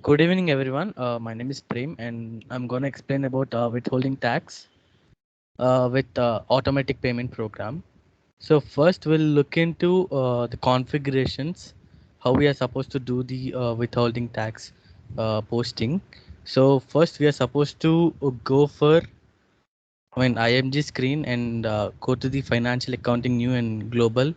Good evening, everyone. My name is Prem, and I'm going to explain about withholding tax with automatic payment program. So first, we'll look into the configurations, how we are supposed to do the withholding tax posting. So first, we are supposed to go for IMG screen and go to the financial accounting new and global.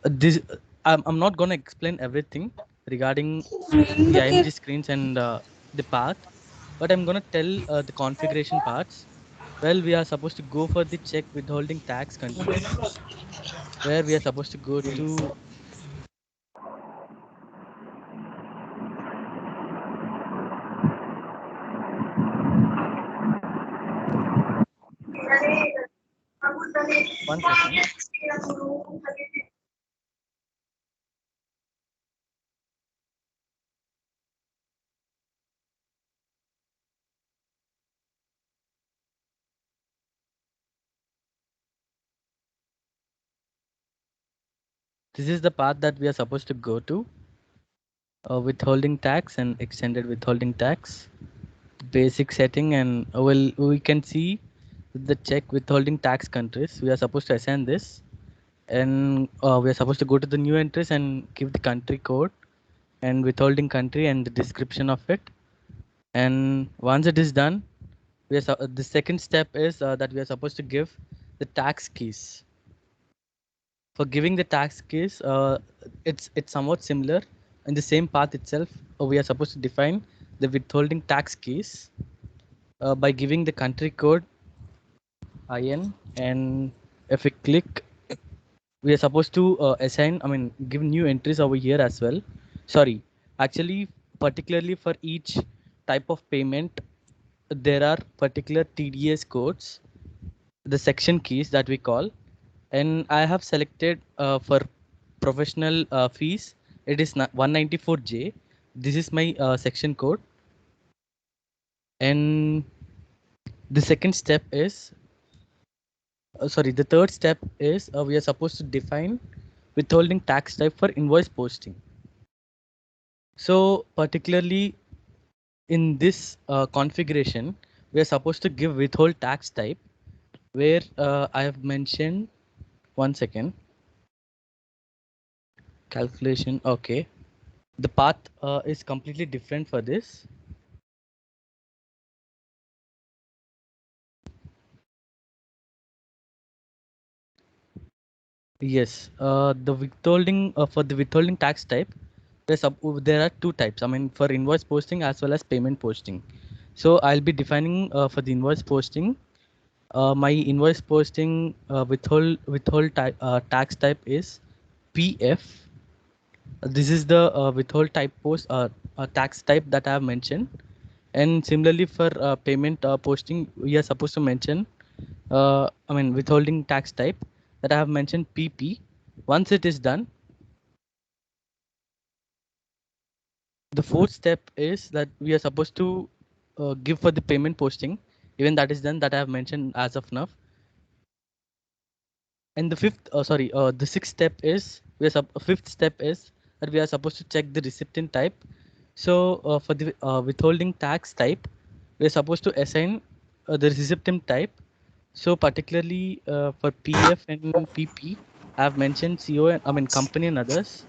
This I'm not going to explain everything regarding the IMG screens and the path, but I'm gonna tell the configuration parts. Well, we are supposed to go for the check withholding tax countries, where we are supposed to go to. One second. This is the path that we are supposed to go to. Withholding tax and extended withholding tax, basic setting, and well, we can see the check withholding tax countries. We are supposed to assign this, and we are supposed to go to the new entries and give the country code and withholding country and the description of it. And once it is done, the second step is that we are supposed to give the tax keys. For giving the tax keys, it's somewhat similar. In the same path itself, we are supposed to define the withholding tax keys by giving the country code IN, and if we click, we are supposed to give new entries over here as well. Sorry, actually, particularly for each type of payment, there are particular TDS codes, the section keys that we call, and I have selected for professional fees. It is 194J. This is my section code, and the second step is the third step is we are supposed to define withholding tax type for invoice posting. So particularly in this configuration, we are supposed to give withhold tax type, where I have mentioned, one second, calculation. Okay, the path is completely different for this. Yes, the withholding for the withholding tax type, there are two types. For invoice posting as well as payment posting. So I'll be defining for the invoice posting. My invoice posting tax type is PF. This is the withhold type tax type that I have mentioned. And similarly for payment posting, we are supposed to mention withholding tax type that I have mentioned PP. Once it is done, the fourth step is that we are supposed to give for the payment posting. Even that is done, that I have mentioned as of now. And the the sixth step is fifth step is that we are supposed to check the recipient type. So for the withholding tax type, we are supposed to assign the recipient type. So particularly for PF and PP, I have mentioned CO and company and others.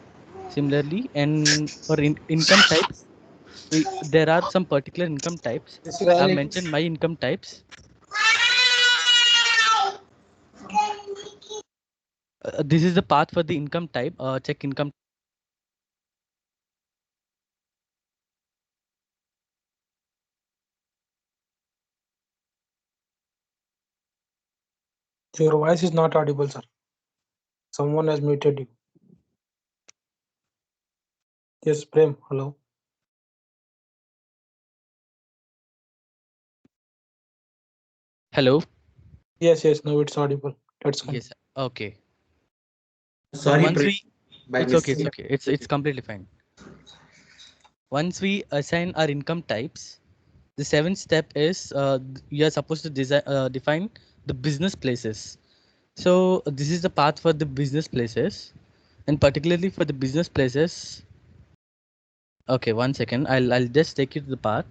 Similarly, and for income types, there are some particular income types. I have mentioned my income types. This is the path for the income type. Check income. Your voice is not audible, sir. Someone has muted you. Yes, Prem. Hello. Hello. Yes. Now it's audible. That's fine. Yes. Okay. Sorry, Once Prem, we, by it's okay. It's mistake. okay. It's completely fine. Once we assign our income types, the seventh step is you are supposed to define the business places. So this is the path for the business places, and particularly for the business places, Okay, 1 second. I'll just take you to the path.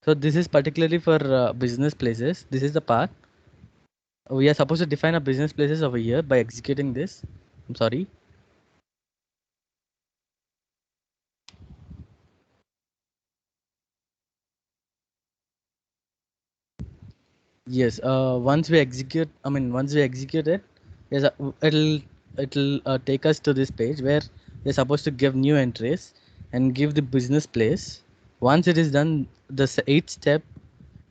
So this is particularly for business places. This is the path. We are supposed to define our business places over here by executing this. I'm sorry. Yes. Once we execute, once we execute it, yes, it'll take us to this page where we're supposed to give new entries and give the business place. Once it is done, the eighth step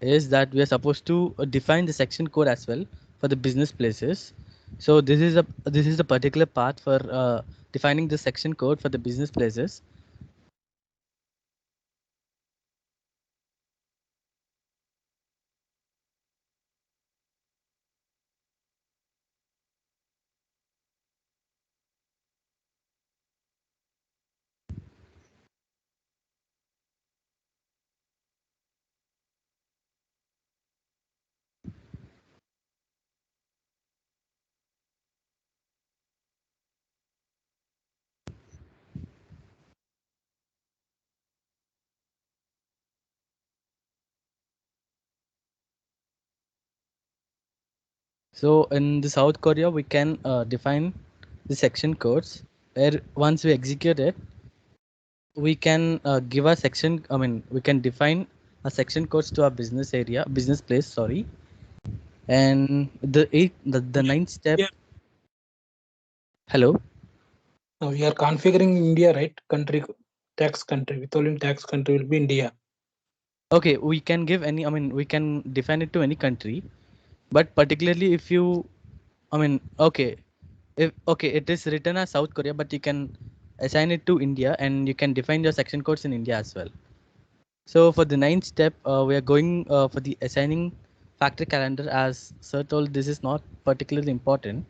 is that we are supposed to define the section code as well for the business places. So this is the particular path for defining the section code for the business places. So in the South Korea, we can define the section codes where once we execute it, we can give a section. We can define a section codes to our business area, business place. Sorry, and the ninth step. Yeah. Hello. Now we are configuring India, right? Country, tax country. Withholding tax country will be India. Okay, we can give any. We can define it to any country, but particularly if you, okay, if okay, it is written as South Korea, but you can assign it to India, and you can define your section codes in India as well. So for the ninth step, we are going for the assigning factory calendar. As Sir told, this is not particularly important.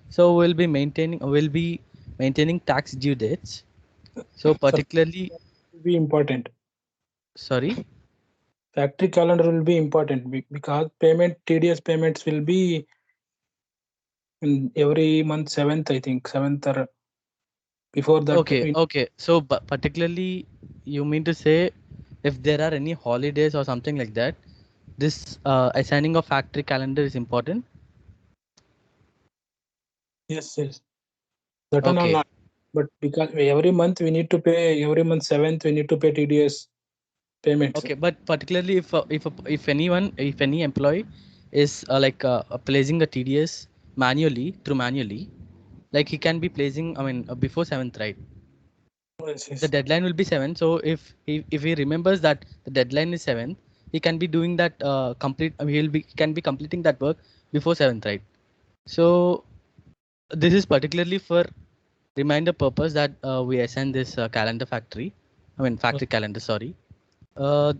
So we'll be maintaining tax due dates. So So particularly, will be important. sorry. Factory calendar will be important because payment TDS payments will be in every month 7th, I think 7th or before that. Okay. So particularly, you mean to say if there are any holidays or something like that, this assigning of factory calendar is important. Yes, yes. That one or Okay. not. But because every month we need to pay, every month 7th we need to pay TDS payments. Okay, but particularly if anyone, if any employee is placing a TDS manually, like he can be placing, before 7th, right? Yes, The yes. deadline will be 7. So if he remembers that the deadline is 7th, he can be doing that he can be completing that work before 7th, right? So this is particularly for reminder purpose that we assign this calendar factory. Factory calendar. Sorry. Uh,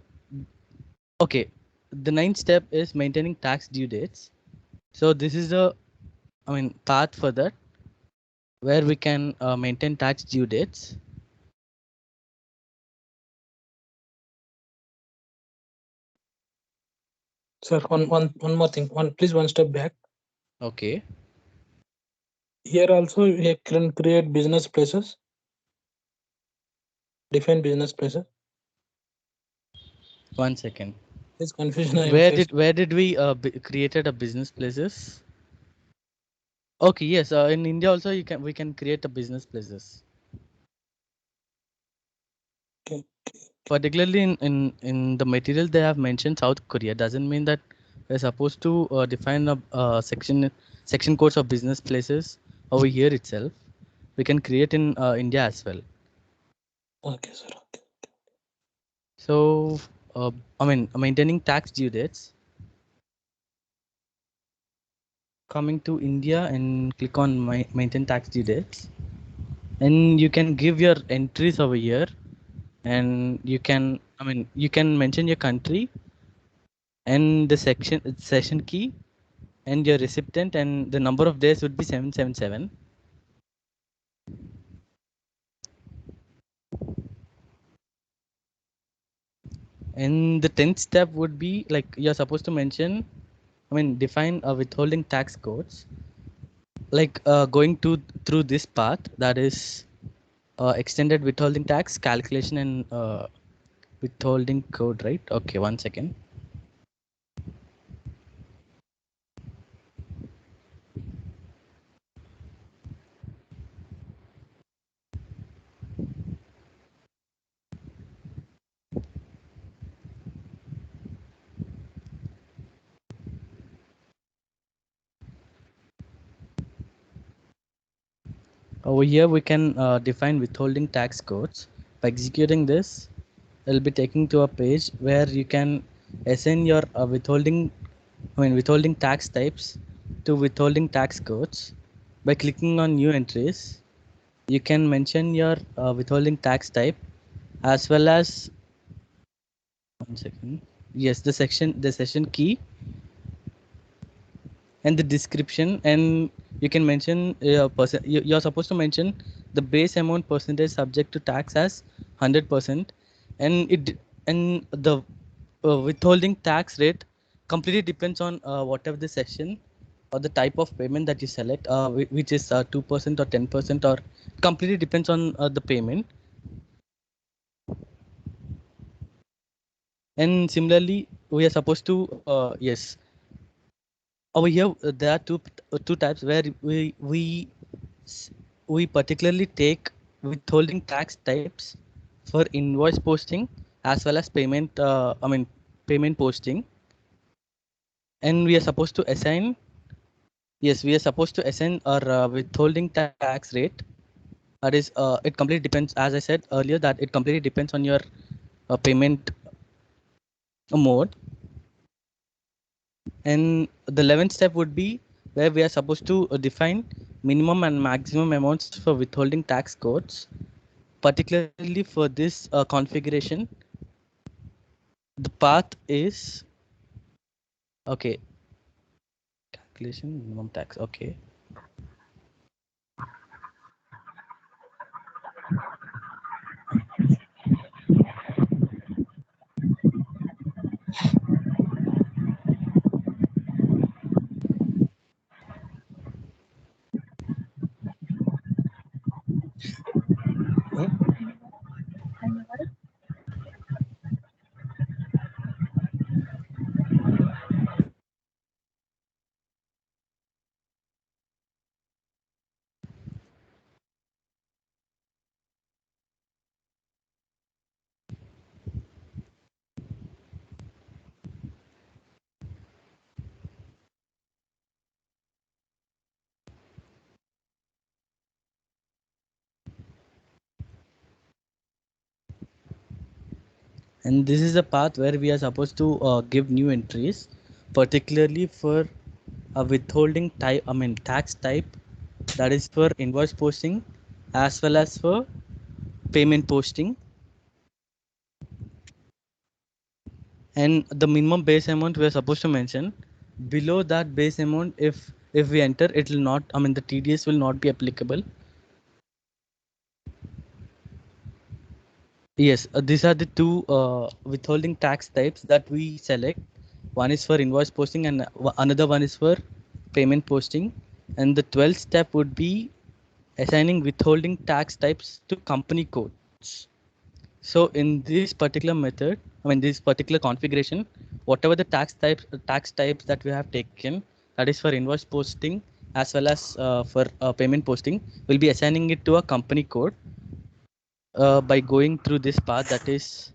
Okay, the ninth step is maintaining tax due dates. So this is the, path for that where we can maintain tax due dates. Sir, one more thing. Please one step back. Okay, Here also we can create business places, define business places. 1 second. This confusion I am Where facing. did we created a business places? Okay, yes. In India also we can create a business places. Okay. Particularly in the material they have mentioned South Korea doesn't mean that we're supposed to define a section codes of business places over here itself. We can create in India as well. Okay, sir. Okay. So, maintaining tax due dates. Coming to India and click on maintain tax due dates, and you can give your entries over here, and you can, you can mention your country and the session key and your recipient, and the number of days would be 777. And the 10th step would be like you're supposed to mention, define withholding tax codes. Like going to through this path, that is extended withholding tax calculation and withholding code, right? Okay, one second. Over here, we can define withholding tax codes. By executing this, it'll be taking to a page where you can assign your withholding tax types to withholding tax codes. By clicking on new entries, you can mention your withholding tax type as well as one second. Yes, the session key and the description, and you can mention you're supposed to mention the base amount percentage subject to tax as 100%, and the withholding tax rate completely depends on whatever the session or the type of payment that you select, which is 2% or 10%, or completely depends on the payment. And similarly, we are supposed to yes, over here there are two types where s- we particularly take withholding tax types for invoice posting as well as payment posting. And we are supposed to assign, yes, we are supposed to assign our withholding tax rate. That is it completely depends, as I said earlier, that it completely depends on your payment mode. And the 11th step would be where we are supposed to define minimum and maximum amounts for withholding tax codes. Particularly for this configuration, the path is okay. Calculation minimum tax. Okay. And this is the path where we are supposed to give new entries, particularly for a withholding type, tax type, that is for invoice posting as well as for payment posting. And the minimum base amount we are supposed to mention. Below that base amount, if we enter, it will not, the TDS will not be applicable. Yes, these are the two withholding tax types that we select. One is for invoice posting and another one is for payment posting. And the 12th step would be assigning withholding tax types to company codes. So in this particular method, this particular configuration, whatever the tax types that we have taken, that is for invoice posting as well as for payment posting, we'll be assigning it to a company code by going through this path, that is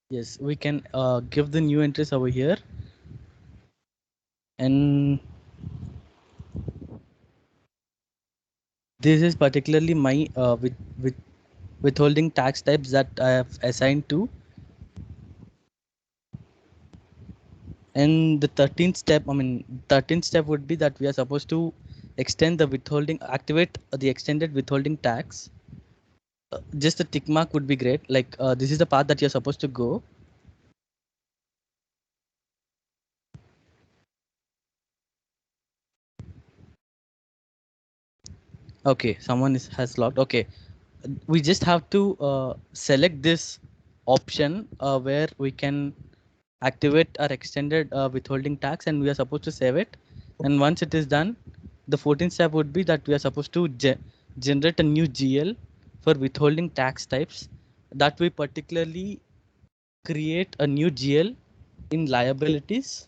yes, we can give the new entries over here. And this is particularly my with withholding tax types that I have assigned to. And the 13th step, 13th step would be that we are supposed to extend the withholding, activate the extended withholding tax. Just a tick mark would be great. Like this is the path that you're supposed to go. Okay, someone has logged. Okay, we just have to select this option where we can activate our extended withholding tax, and we are supposed to save it. And once it is done, the 14th step would be that we are supposed to generate a new GL for withholding tax types, that we particularly create a new GL in liabilities.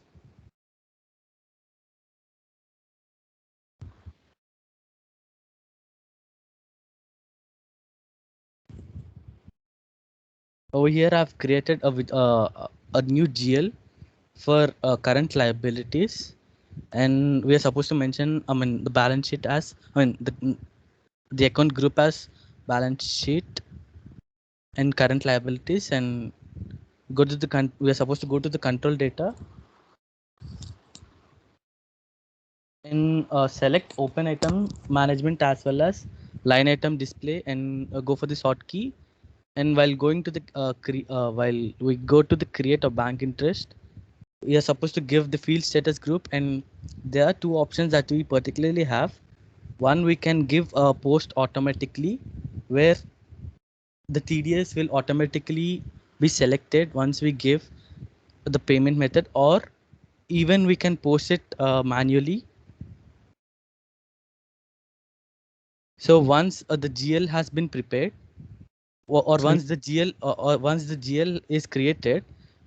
Over here I've created a new GL for current liabilities, and we are supposed to mention the balance sheet as the account group as balance sheet and current liabilities, and go to the we are supposed to go to the control data and select open item management as well as line item display, and go for the sort key. And while going to the while we go to the create a bank interest, we are supposed to give the field status group, and there are two options that we particularly have. One, we can give a post automatically, where the TDS will automatically be selected once we give the payment method, or even we can post it manually. So once the GL has been prepared, or Sorry. once the GL or once the GL is created,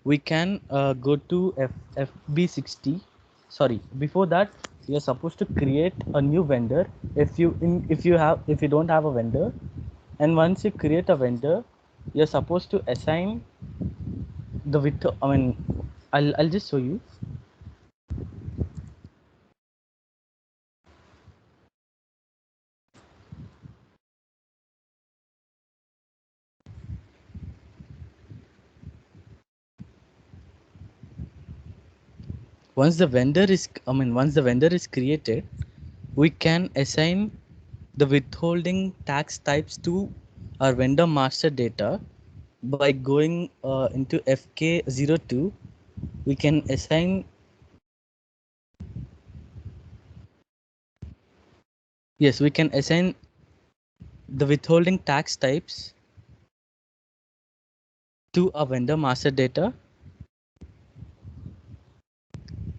we can go to FB60. Sorry, before that, you are supposed to create a new vendor. If you don't have a vendor, and once you create a vendor, you're supposed to assign the with. I'll just show you. Once the vendor is created, we can assign the withholding tax types to our vendor master data by going into FK02. We can assign, yes, we can assign the withholding tax types to our vendor master data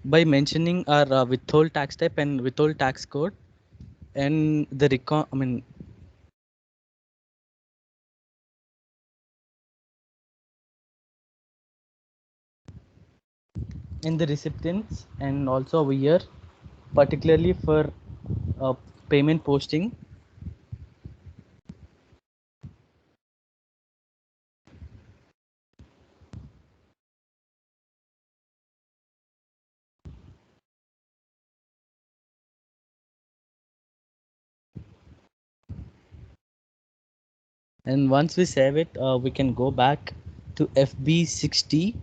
by mentioning our withhold tax type and withhold tax code, and the in the recipients, and also over here particularly for uh, payment posting. And once we save it, we can go back to FB60.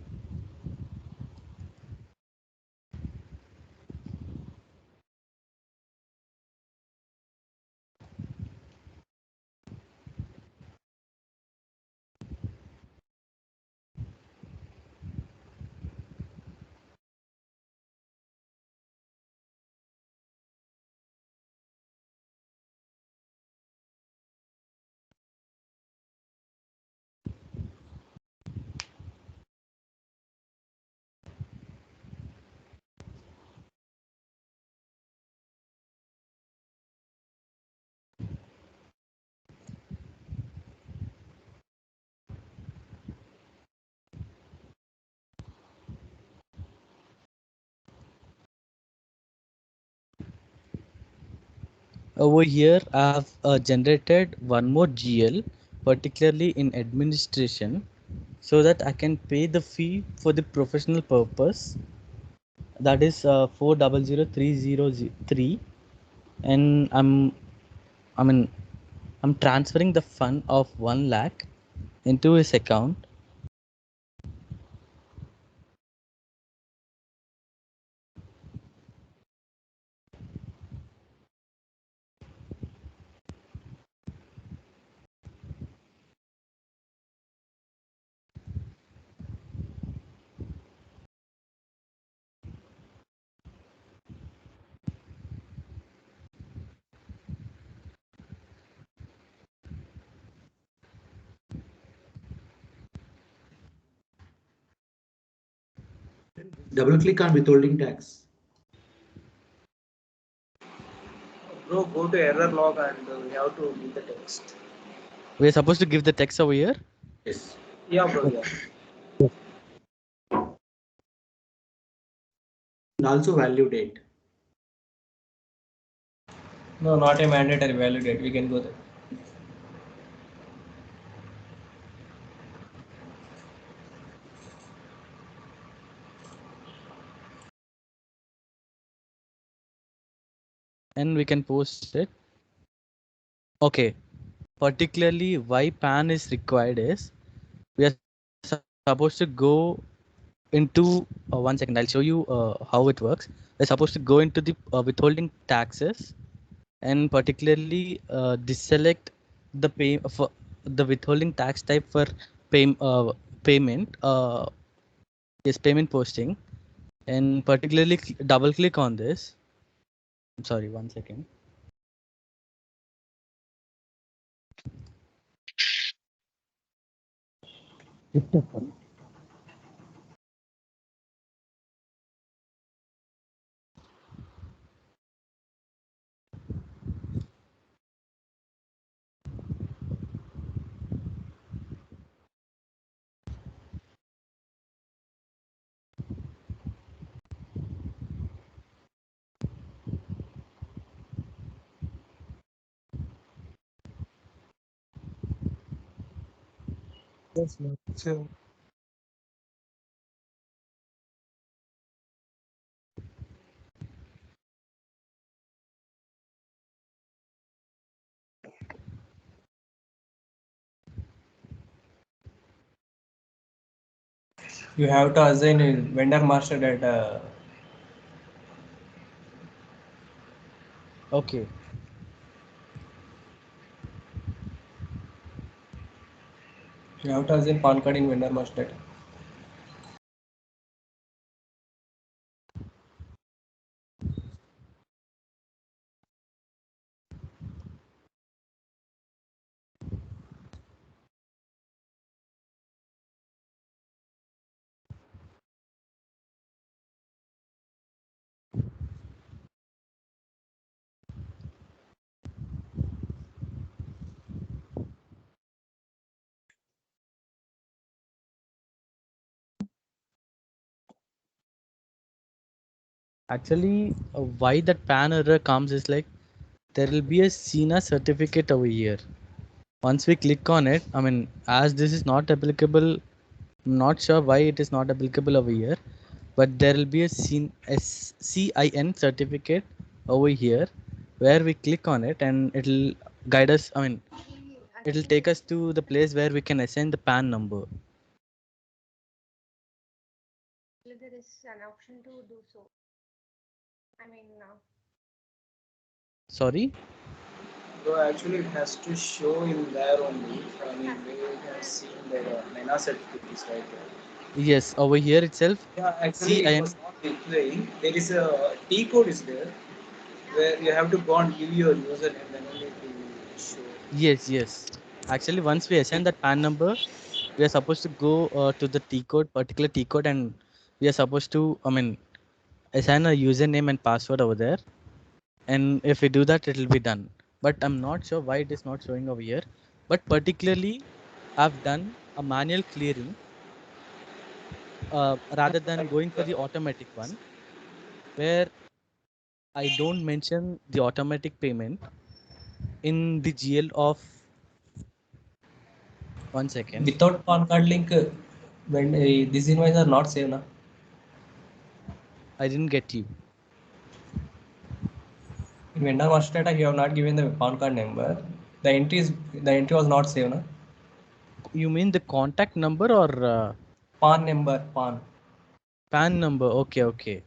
Over here, I have generated one more GL, particularly in administration, so that I can pay the fee for the professional purpose. That is 400303, and I mean, I'm transferring the fund of 1 lakh into his account. Double click on withholding tax. Bro, go to error log and we have to give the text. We are supposed to give the text over here. Yes. Yeah, bro, yeah. And also value date. No, not a mandatory value date. We can go there. And we can post it. Okay. Particularly why PAN is required is we are supposed to go into 1 second. I'll show you how it works. We're supposed to go into the withholding taxes and particularly deselect the pay for the withholding tax type for payment. Yes, payment posting, and particularly double click on this. I'm sorry, 1 second. Yes, ma'am. So, You have to assign a vendor master data. Okay. You have to assign PAN card in vendor master data. Actually, why that PAN error comes is like there will be a SINA certificate over here. Once we click on it, I mean, as this is not applicable, I'm not sure why it is not applicable over here, but there will be a CIN certificate over here where we click on it and it'll guide us. I mean, it'll take us to the place where we can assign the PAN number. There is an option to do so. I mean, Sorry? Bro, actually, it has to show in there only. I mean, we have seen the MENA certificates right there. Yes, over here itself, Yeah, actually, it was CIN. not displaying. There is a T code is there where you have to go and give your username, then only it will show. Yes, yes. Actually, once we assign that PAN number, we are supposed to go to the T code, particular T code, and we are supposed to, I mean, assign a username and password over there. And if we do that, it will be done. But I'm not sure why it is not showing over here. But particularly, I've done a manual clearing rather than going for the automatic one, where I don't mention the automatic payment in the GL of 1 second. Without PAN card link, when these invoices are not saved now. I didn't get you. In vendor master data, you have not given the PAN card number. The entry was not saved now. You mean the contact number or PAN number, PAN. PAN number? Okay, okay.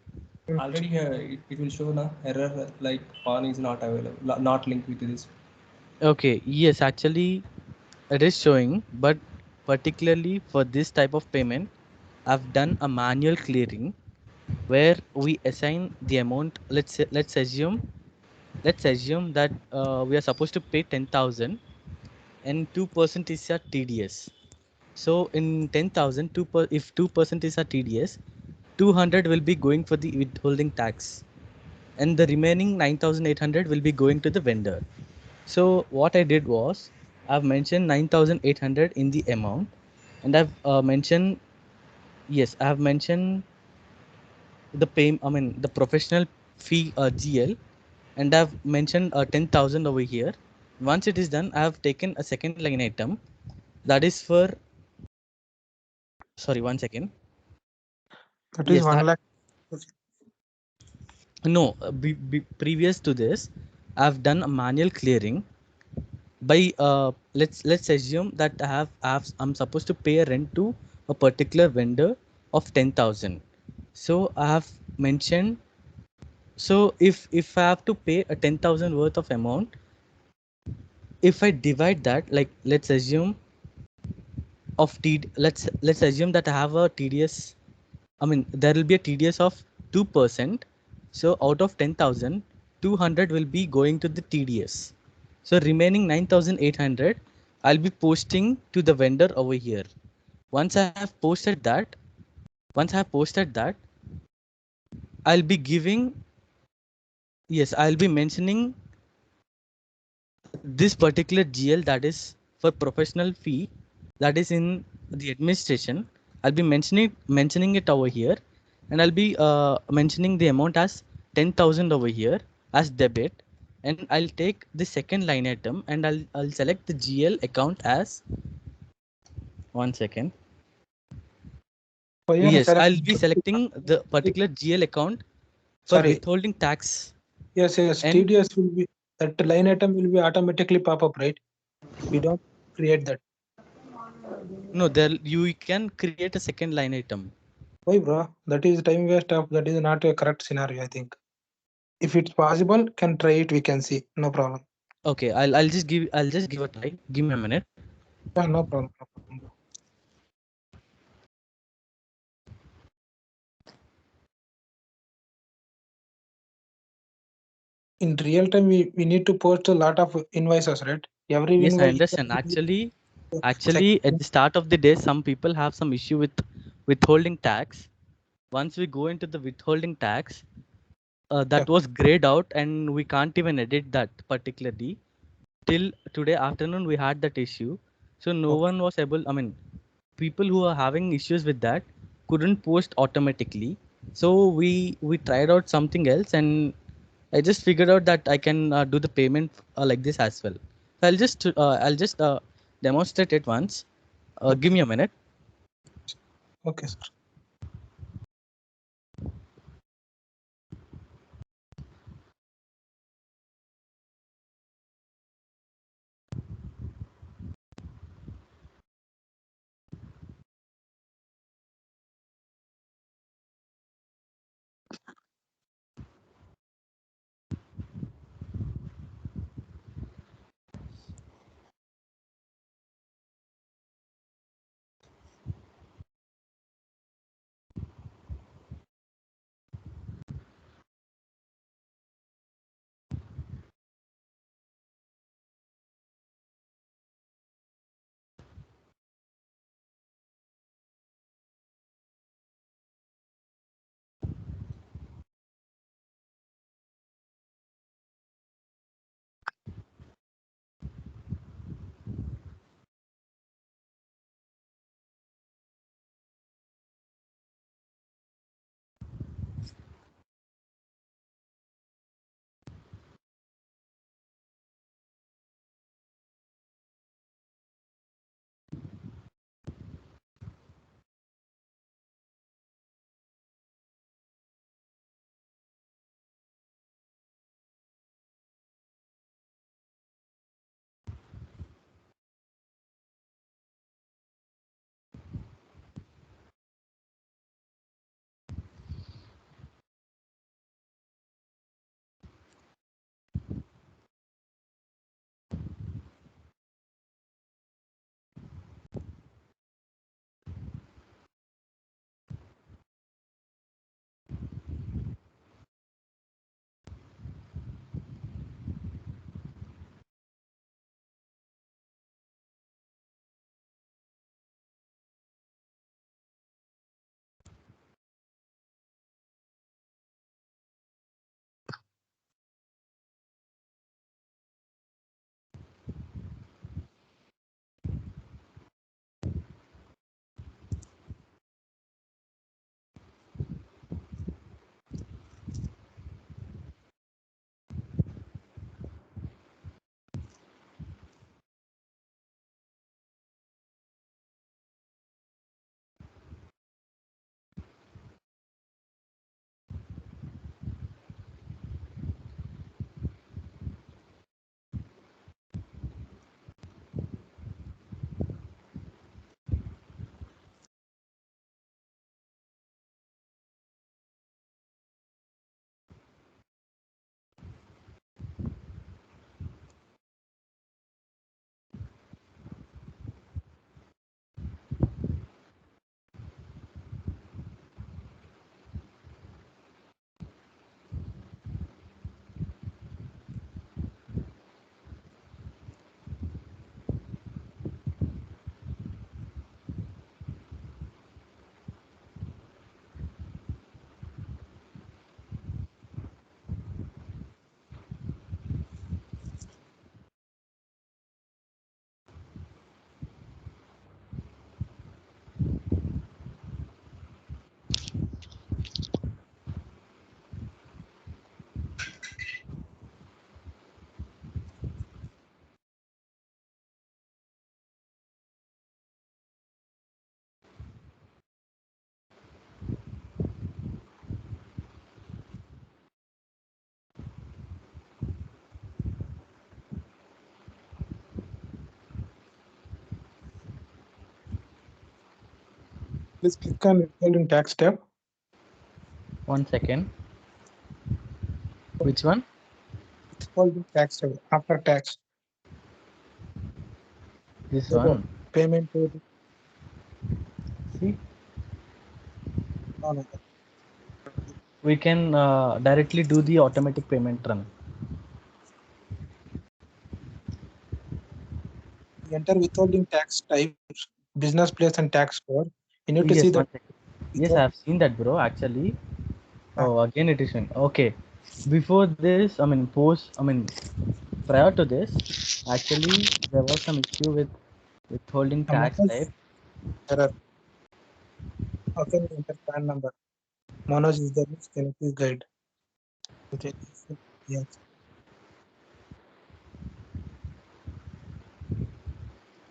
Already it will show now error like PAN is not available, not linked with this. Okay, yes, actually it is showing, but particularly for this type of payment, I've done a manual clearing where we assign the amount. Let's assume that we are supposed to pay 10,000 and 2% is our TDS. So in 10,000, if 2% is our TDS, 200 will be going for the withholding tax, and the remaining 9,800 will be going to the vendor. So what I did was, I've mentioned 9,800 in the amount, and I've mentioned, yes, I have mentioned the pay, I mean the professional fee GL, and I've mentioned 10,000 over here. Once it is done, I have taken a second line item that is for, sorry, 1 second. That is Yes, 1 that, lakh. no, previous to this, I've done a manual clearing by let's assume that I'm supposed to pay a rent to a particular vendor of 10,000. So I have mentioned, so if I have to pay a 10,000 worth of amount, if I divide that, like let's assume of let's assume that I have a TDS, I mean there will be a TDS of 2%. So out of 10,000, 200 will be going to the TDS. So remaining 9,800 I'll be posting to the vendor over here. Once I have posted that, I'll be giving, yes, I'll be mentioning this particular GL that is for professional fee, that is in the administration. I'll be mentioning it over here, and I'll be mentioning the amount as 10,000 over here as debit, and I'll take the second line item and I'll select the GL account as, 1 second. Why you are Yes, I'll selecting? be selecting the particular GL account for Sorry. withholding tax. Yes, And TDS will be, that line item will be automatically pop up, right? We don't create that. no, there you can create a second line item. Why, bro? That is time waste of, that is not a correct scenario, I think. If it's possible, can try it, we can see. No problem. Okay, I'll just give a try. Give me a minute. Yeah, no problem. No problem, bro. In real time, we need to post a lot of invoices, right? Every Yes, I invoice. understand. Actually, at Second, the start of the day, some people have some issue with withholding tax. Once we go into the withholding tax, that was grayed out, and we can't even edit that particularly. Till today afternoon, we had that issue, so no okay. one was able. I mean, people who are having issues with that couldn't post automatically. So we tried out something else, and I just figured out that I can do the payment like this as well. So I'll just demonstrate it once. Give Okay. me a minute. Okay, sir. Please click on withholding tax tab. 1 second. Which one? Withholding tax tab after tax. This There you go. one. Payment paid. See, No. we can directly do the automatic payment run. Enter withholding tax type, business place and tax code. You need to Yes, see the 1 second. Yes, I have seen that, bro. Actually, oh, again it is showing. Okay, before this, prior to this, actually there was some issue with withholding tax type. error. How can you enter PAN number? Manoj is there. Can you please guide? Okay. Yes.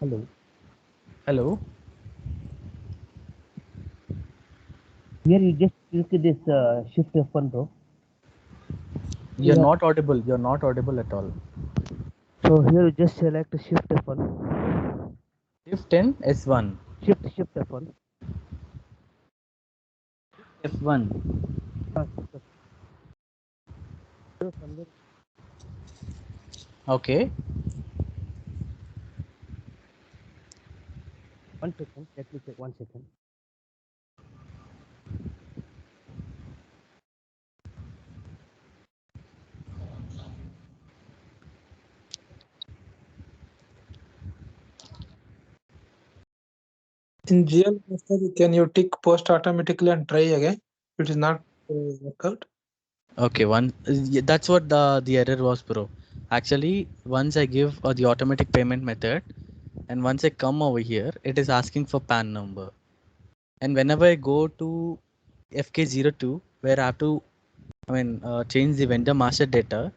Hello. Hello. Here you just click this shift F1, bro. You're Yeah. not audible. You're not audible at all. So here you just select shift F1. Shift in S1. Shift F1. F1. Shift F1. Somewhere. Okay. 1 second. Let me check. 1 second. In GL master, can you tick post automatically and try again? It is not work out. Okay, that's what the error was, bro. Actually, once I give the automatic payment method, and once I come over here, it is asking for PAN number. And whenever I go to FK02, where I have to, change the vendor master data,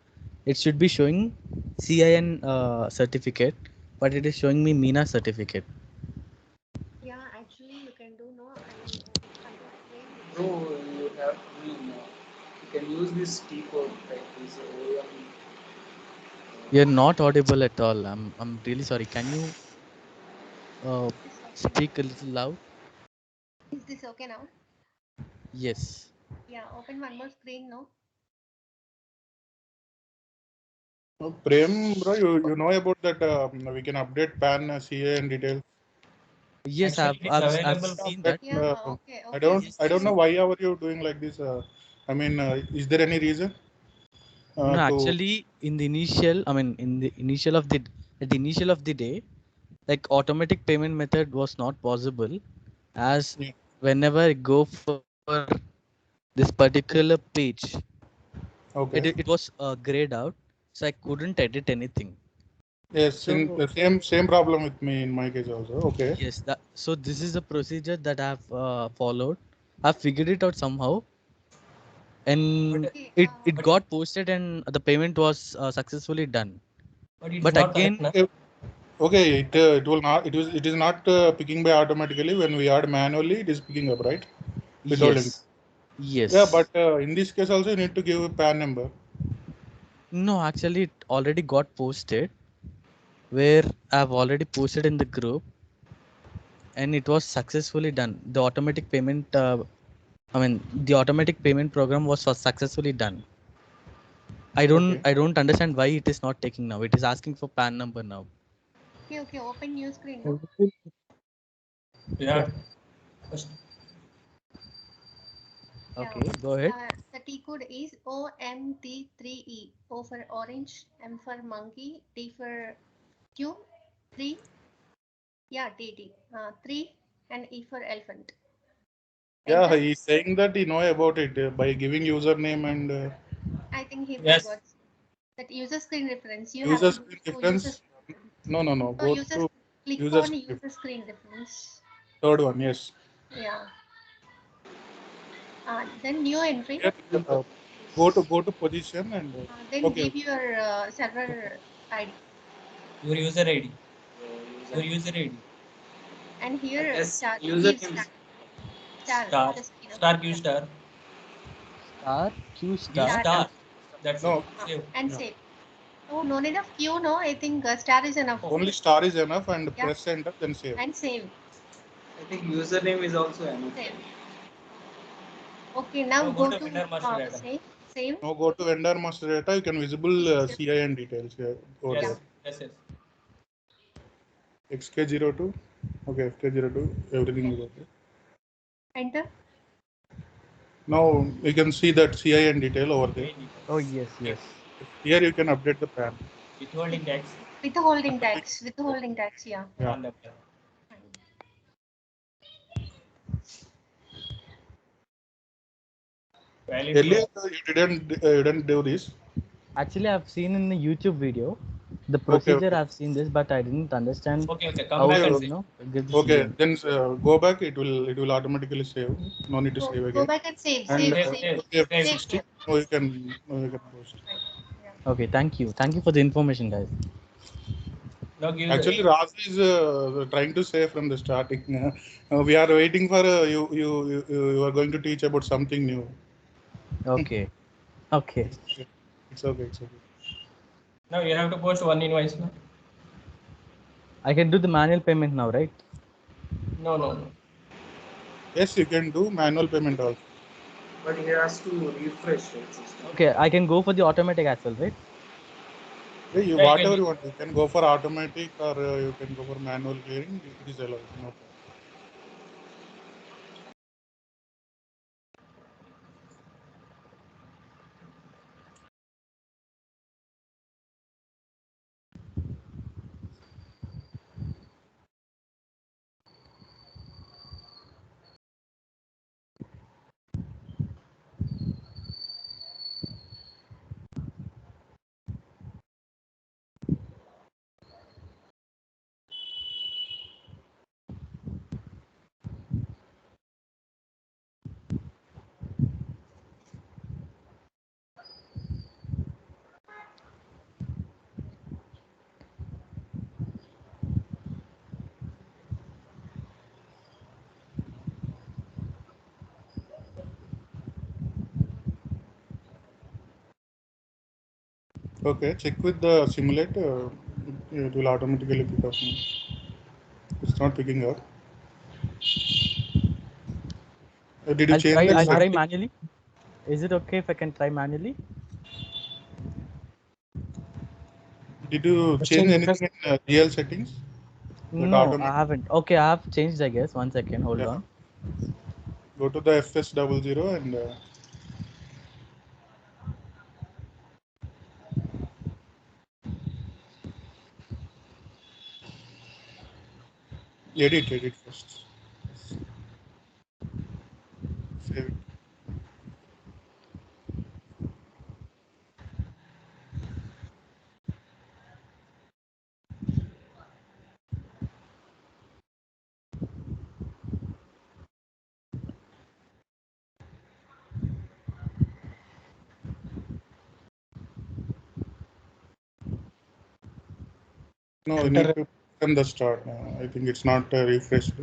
it should be showing CIN certificate, but it is showing me MENA certificate. Yeah, actually you can do no. I mean, on the screen. Bro, you have, you can use this T code, like this OM. You're not audible at all. I'm really sorry. Can you This okay speak a little loud? now? Is this okay now? Yes. Yeah, open one more screen, no? Prem, bro, you know about that we can update PAN CA and details. Yes, Actually, I've it's available. seen That, that. Yeah, okay, I okay. don't Yes, I don't yes. know why are you doing like this. Is there any reason? No, To actually, in the initial of the at the initial of the day, like automatic payment method was not possible, as Yeah. whenever I go for this particular page, Okay. it was grayed out, so I couldn't edit anything. Yes, in So the same problem with me in my case also. Okay. yes, that so this is the procedure that I've followed. I've figured it out somehow, and Okay, it but got posted, and the payment was successfully done. it's But not correct, again, na? Okay, it will not it is not picking by automatically when we add manually. It is picking up, right? Withholding. yes, Yeah, yes. but in this case also you need to give a PAN number. No, actually, it already got posted where I've already posted in the group, and it was successfully done. The automatic payment, the automatic payment program was successfully done. Okay. I don't understand why it is not taking now. It is asking for PAN number now. okay, open new screen, no? Yeah. First, Yeah. Okay, go ahead. The T code is OMT3E. O for orange, M for monkey, T for Q, 3. Yeah, TT. 3 and E for elephant. Yeah, Enter. he's saying that he know about it by giving username and I think he yes. forgot that user screen reference. You have user to go screen to user. reference. No. No, Go to click user on screen user screen reference. third one. Yes. Yeah. Then new entry. Here, go to position and Then okay. give your server ID. Your user ID. User. Your user ID. And here Yes, star, give username. star. Star. Just Star Q star. Star Q Give star. star star. That's it. No, Save. and yeah. save. Oh, no need of Q. No, I think star is enough. Oh, Only star is enough and Yeah, press enter then save. and save. I think username is also MFM. Same. Okay, now Now go to to vendor master data. same. Now go to vendor master data. You can visible CIN details here. Over Yes, there. yes, yes. XK02. Okay, FK02. Everything is okay. Enter. Now you can see that CIN detail over there. Oh yes, yes. Here you can update the PAN. Withholding tax. Withholding tax. Withholding tax. Yeah. Yeah. On the valid Earlier you didn't do this. Actually, I've seen in the YouTube video the Okay, procedure. okay. I've seen this, but I didn't understand Okay, come how back to, and Okay, see. give the Okay, CN. then go back. It will automatically save. No need to save Go again. back and save. And Save. F16. Now you can post. Okay, thank you. Thank you for the information, guys. Now give Actually, the Raj is trying to say from the starting. We are waiting for you are going to teach about something new. Okay. Okay. It's okay. It's okay. now you have to post one invoice. No, I can do the manual payment now, right? no. Yes, you can do manual payment also. But he has to refresh the system. Okay, I can go for the automatic as well, right? Yeah, you, Yeah, you whatever can- you want. You can go for automatic or you can go for manual clearing. It is allowed. No problem. Okay, check with the simulate. It will automatically pick up. It's not picking up. Did you change that I'll try setting? manually. Is it okay if I can try manually? Did you change anything in GL settings? Like No, I automatic? haven't. Okay, I have changed, I guess. 1 second, hold Yeah. on. Go to the FS00 and edit first. Save it. No, you need to from the start. I think it's not refreshed.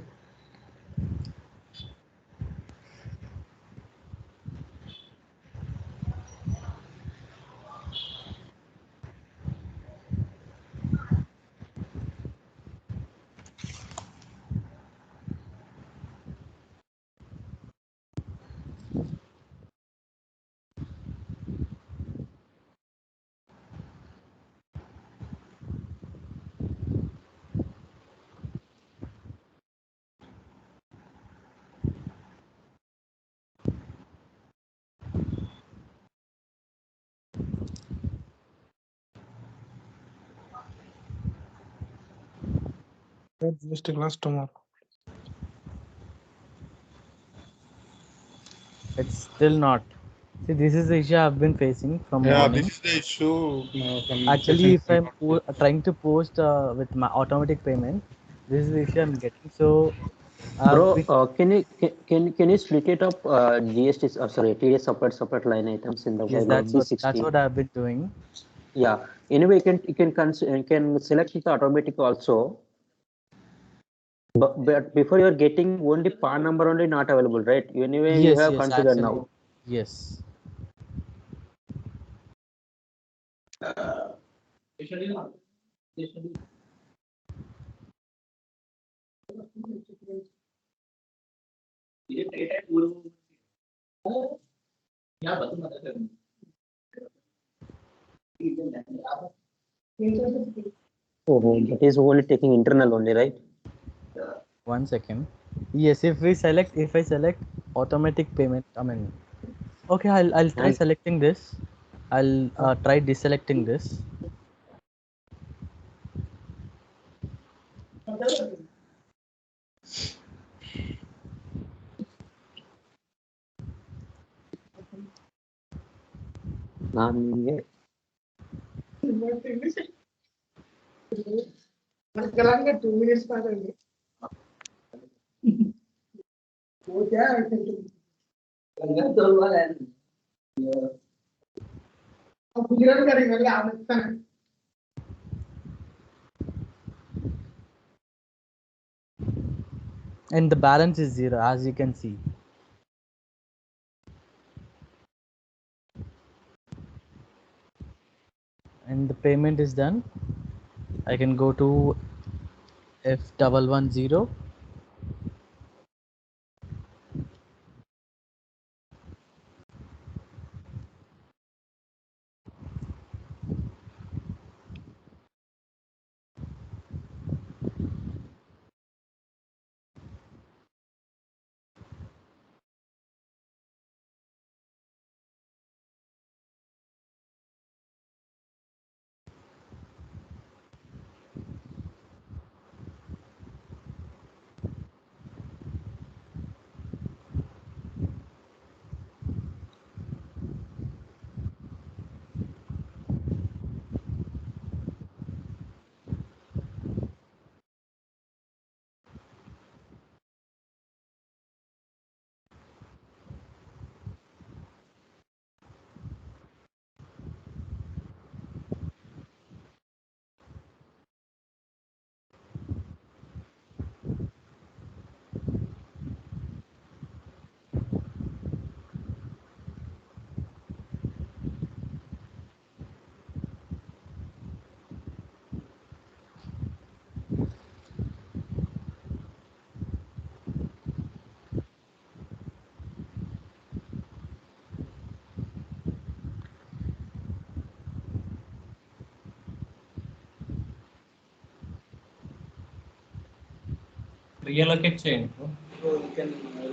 Just a class tomorrow. It's still not. See, this is the issue I've been facing from Yeah, morning. this is the issue from Actually, facing if I'm trying to post with my automatic payment, this is the issue I'm getting. So, Bro, can you split it up? GST, sorry, TDS separate line items in the yes, file or that's B60. what I've been doing. Yeah. Anyway, you can select the automatic also. But before you're getting only PAN number only not available, right? Anyway, you Yes, have yes, considered actually, now. yes. Oh, that is only taking internal only, right? 1 second. Yes, if I select automatic payment, I mean, okay, I'll try And selecting this. I'll try deselecting this. And the balance is 0, as you can see. And the payment is done. I can go to F110. రీఅలొకేట్ చేయండి bro. So you can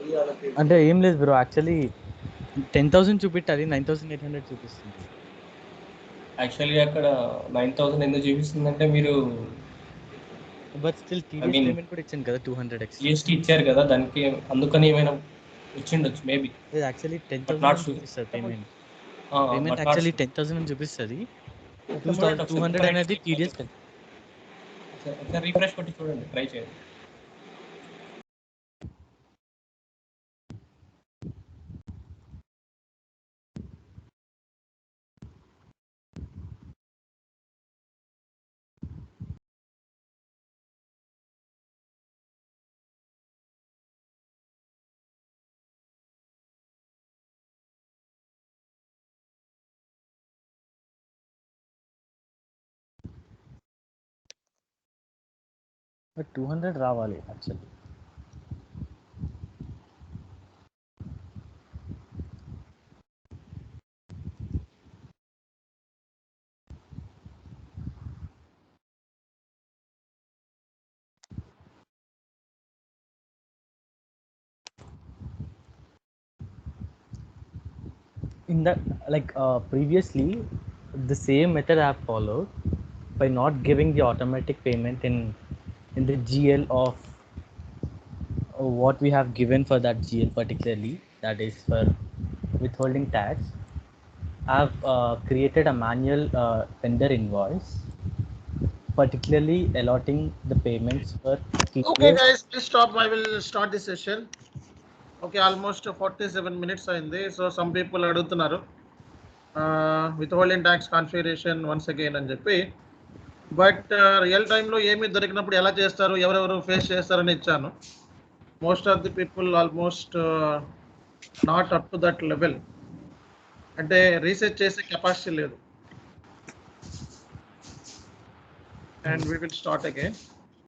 reallocate. అంటే ఏం లేదు bro, actually 10,000 చూపెట్టాలి, 9,800 చూపిస్తుంది. Actually అక్కడ 9,000 ఎందుకు చూపిస్తుందంటే మీరు but still TDS mean- payment కూడా ఇచ్చాను కదా 200 ఎక్స్ట్రా. జిఎస్టీ ఇచ్చారు కదా, దానికి అందుకని ఏమైనా ఇచ్చిండొచ్చు మేబీ. Actually not 10,000 sure. చూపిస్తుంది payment. But payment not actually sure. 10,000 అని చూపిస్తుంది. చూడండి ఒకసారి, 200 అనేది టీడీఎస్. ఒకసారి రీఫ్రెష్ కొట్టి చూడండి, ట్రై చేయండి. బట్ 200 రావాలి actually. In that, like previously, the same method I have followed by not giving the automatic payment in the GL of what we have given for that GL particularly, that is for withholding tax. I have created a manual vendor invoice, particularly allotting the payments for TDS. Okay guys, please stop. I will start the session. Okay, almost 47 minutes అయింది. So some people అడుగుతున్నారు withholding tax configuration once again అని చెప్పి. But real టైంలో ఏమి దొరికినప్పుడు ఎలా చేస్తారు, ఎవరెవరు ఫేస్ చేస్తారని ఇచ్చాను. Most of the people almost not up to that level, అంటే రీసెర్చ్ చేసే కెపాసిటీ లేదు. And we will start again.